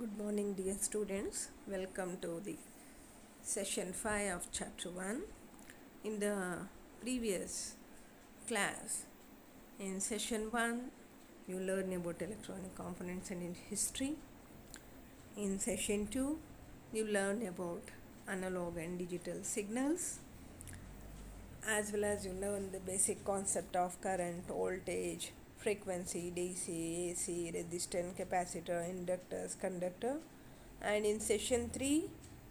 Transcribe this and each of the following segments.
Good morning, dear students. Welcome to the session 5 of chapter 1. In the previous class, in session 1, you learn about electronic components and in history. In session 2, you learn about analog and digital signals, as well as you learn the basic concept of current, voltage, frequency, DC, AC, resistor, capacitor, inductors, conductor. And in session 3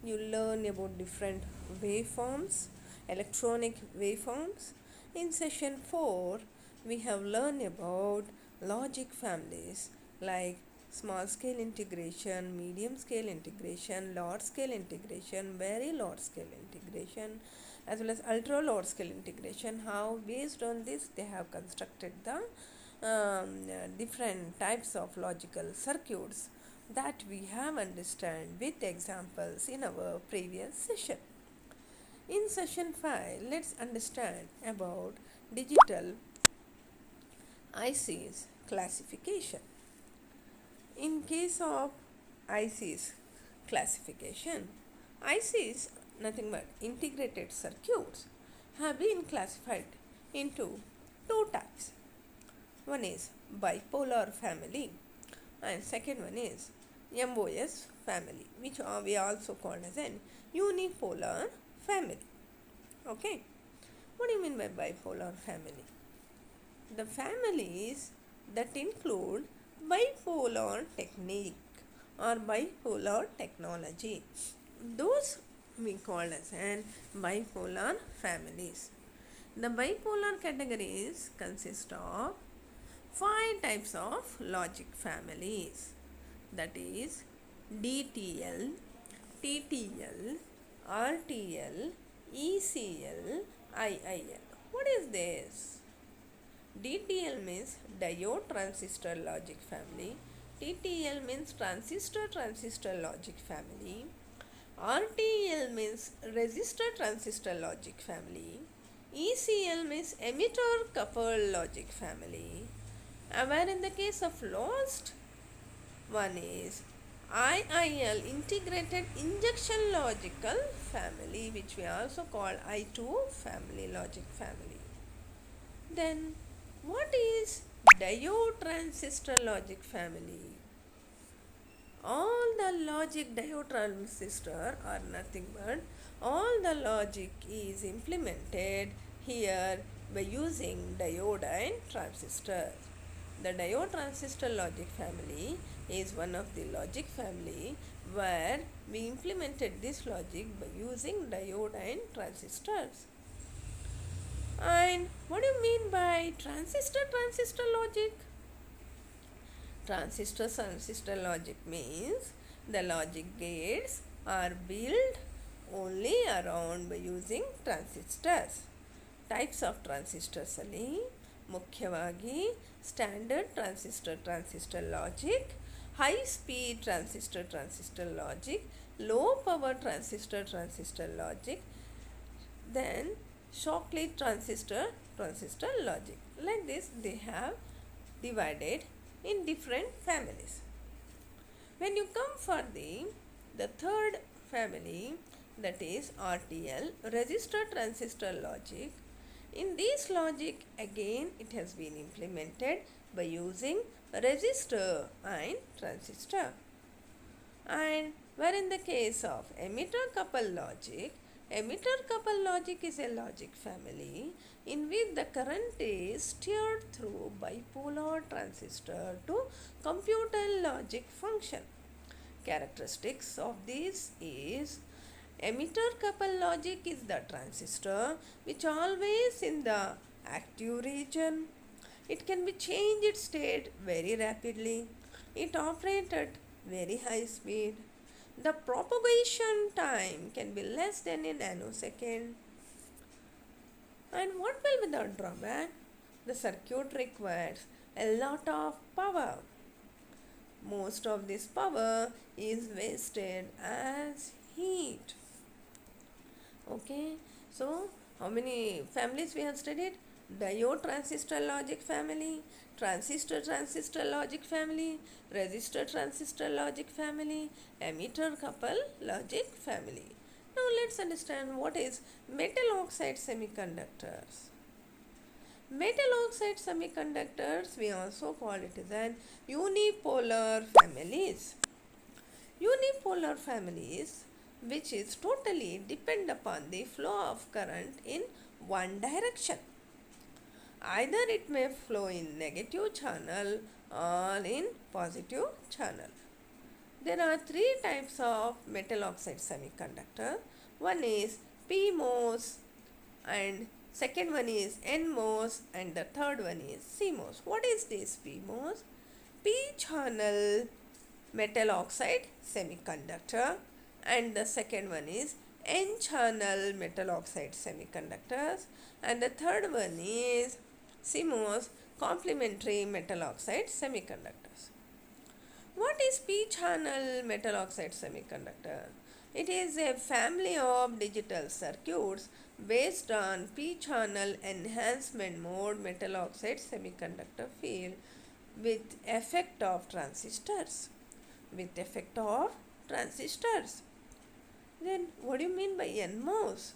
you learn about different waveforms, electronic waveforms. In session 4 we have learned about logic families like small scale integration, medium scale integration, large scale integration, very large scale integration, as well as ultra large scale integration. How based on this they have constructed the different types of logical circuits that we have understand with examples in our previous session. In session 5, let's understand about digital ICs classification. In case of ICs classification, ICs, nothing but integrated circuits, have been classified into two types. One is bipolar family and second one is MOS family, which we also call as an unipolar family. Okay, what do you mean by bipolar family? The families that include bipolar technique or bipolar technology, those we call as an bipolar families. The bipolar categories consist of 5 types of logic families, that is DTL, TTL, RTL, ECL, IIL. What is this? DTL means diode transistor logic family, TTL means transistor logic family, RTL means resistor transistor logic family, ECL means emitter coupled logic family, where in the case of last one is IIL, integrated injection logical family, which we also call I2 family, logic family. Then what is diode transistor logic family? All the logic diode transistor are nothing but all the logic is implemented here by using diode and transistors. The diode transistor logic family is one of the logic family where we implemented this logic by using diode and transistors. And what do you mean by transistor logic? Transistor logic means the logic gates are built only around by using transistors. Types of transistors ಅಲ್ಲಿ ಮುಖ್ಯವಾಗಿ standard transistor logic, high speed transistor logic, low power transistor logic, then Shockley transistor logic. Like this they have divided in different families. When you come for the third family, that is RTL, resistor transistor logic, in this logic again it has been implemented by using resistor and transistor. And where in the case of emitter coupled logic is a logic family in which the current is steered through bipolar transistor to computer logic function. Characteristics of this is emitter coupled logic is the transistor which always in the active region. It can be changed its state very rapidly. It operates at very high speed. The propagation time can be less than a nanosecond. And what will be the drawback? The circuit requires a lot of power. Most of this power is wasted as heat. Okay, so how many families we have studied? diode transistor logic family, transistor transistor logic family, resistor transistor logic family, emitter couple logic family. Now let's understand what is metal oxide semiconductors. Metal oxide semiconductors, we also call it as an unipolar families. Unipolar families, which is totally depend upon the flow of current in one direction. Either it may flow in negative channel or in positive channel. There are three types of metal oxide semiconductor. One is PMOS, and second one is NMOS, and the third one is CMOS. What is this PMOS? P-channel metal oxide semiconductor, and the second one is N-channel metal oxide semiconductors, and the third one is CMOS, complementary metal oxide semiconductors. What is P-channel metal oxide semiconductor? It is a family of digital circuits based on P-channel enhancement mode metal oxide semiconductor field with effect of transistors. With effect of transistors. Then what do you mean by NMOS?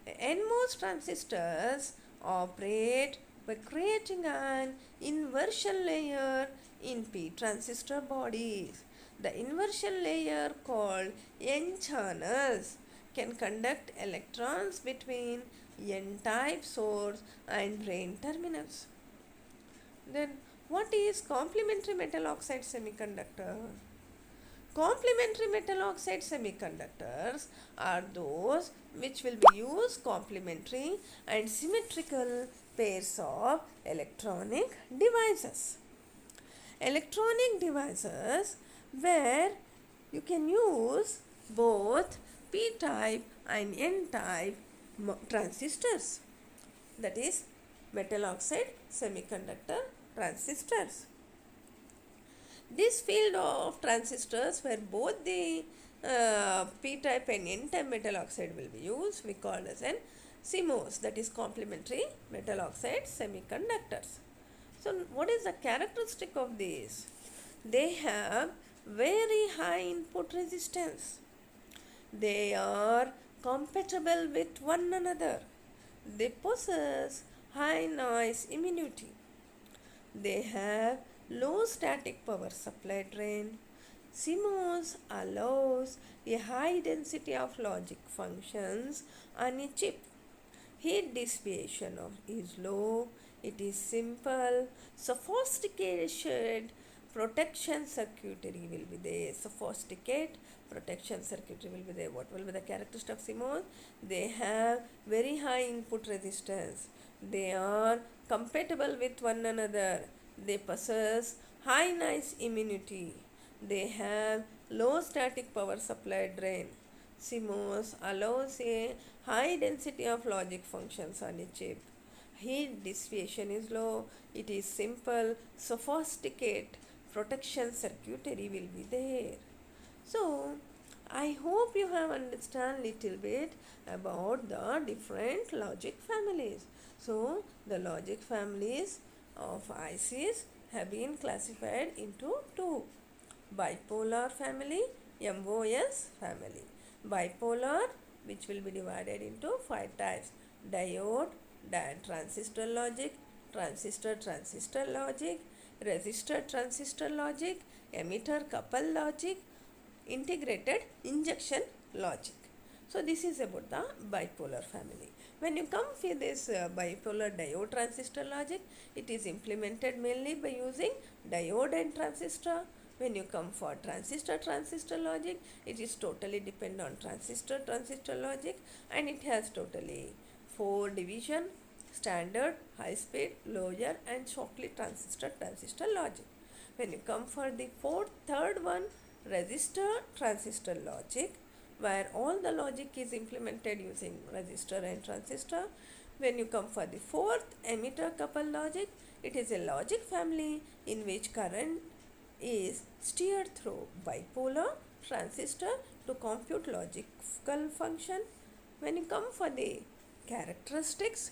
NMOS transistors operate by creating an inversion layer in P transistor bodies. The inversion layer, called N channels, can conduct electrons between N-type source and drain terminals. Then what is complementary metal oxide semiconductor? Complementary metal oxide semiconductors are those which will be used complementary and symmetrical pairs of electronic devices. Electronic devices where you can use both P-type and N-type transistors, that is metal oxide semiconductor transistors. This field of transistors where both the P-type and N-type metal oxide will be used, we call as an CMOS, that is complementary metal oxide semiconductors. So what is the characteristic of these? They have very high input resistance. They are compatible with one another. They possess high noise immunity. They have low static power supply drain. CMOS allows a high density of logic functions on a chip. Heat dissipation is low. It is simple. Sophisticated protection circuitry will be there. Sophisticated protection circuitry will be there. What will be the characteristic of CMOS? They have very high input resistance. They are compatible with one another. They possess high noise immunity. They have low static power supply drain. CMOS allows a high density of logic functions on a chip. Heat dissipation is low. It is simple. Sophisticated protection circuitry will be there. So, I hope you have understand little bit about the different logic families. So, the logic families of ICs have been classified into two: bipolar family, MOS family. Bipolar, which will be divided into 5 types: diode, transistor logic, transistor logic, resistor transistor logic, emitter couple logic, integrated injection logic. So this is about the bipolar family. When you come for this bipolar diode transistor logic, it is implemented mainly by using diode and transistor. When you come for transistor logic, it is totally depend on transistor logic, and it has totally 4 division: standard, high speed, lower, and Shockley transistor logic. When you come for the third one, resistor transistor logic, where all the logic is implemented using resistor and transistor. When you come for the fourth, emitter couple logic, it is a logic family in which current is steered through bipolar transistor to compute logical function. When you come for the characteristics,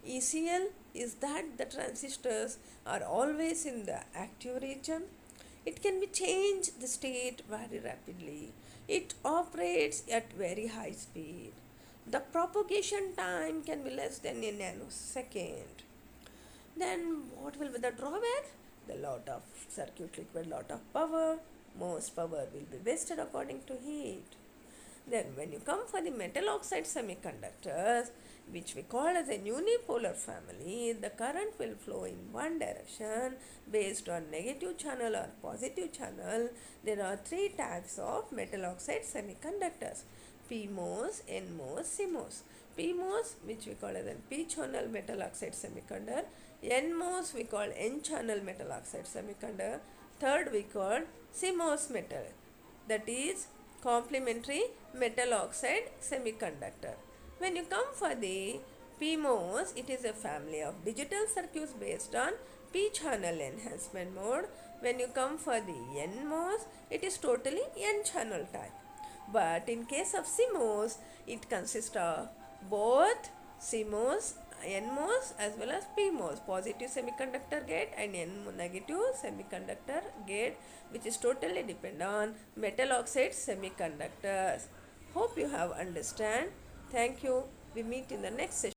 ECL is that the transistors are always in the active region. It can be changed the state very rapidly. It operates at very high speed. The propagation time can be less than a nanosecond. Then what will be the drawback? The lot of circuit requires lot of power. Most power will be wasted according to heat. Then when you come for the metal oxide semiconductors, which we call as a unipolar family, the current will flow in one direction based on negative channel or positive channel. There are three types of metal oxide semiconductors: PMOS, NMOS, CMOS. PMOS, which we call as a P-channel metal oxide semiconductor. NMOS we call N-channel metal oxide semiconductor. Third we call CMOS metal, that is complementary metal oxide semiconductor. When you come for the PMOS, it is a family of digital circuits based on P-channel enhancement mode. When you come for the NMOS, it is totally N-channel type. But in case of CMOS, it consists of both CMOS, NMOS as well as PMOS, positive semiconductor gate and N negative semiconductor gate, which is totally depend on metal oxide semiconductors. Hope you have understand. Thank you. We meet in the next session.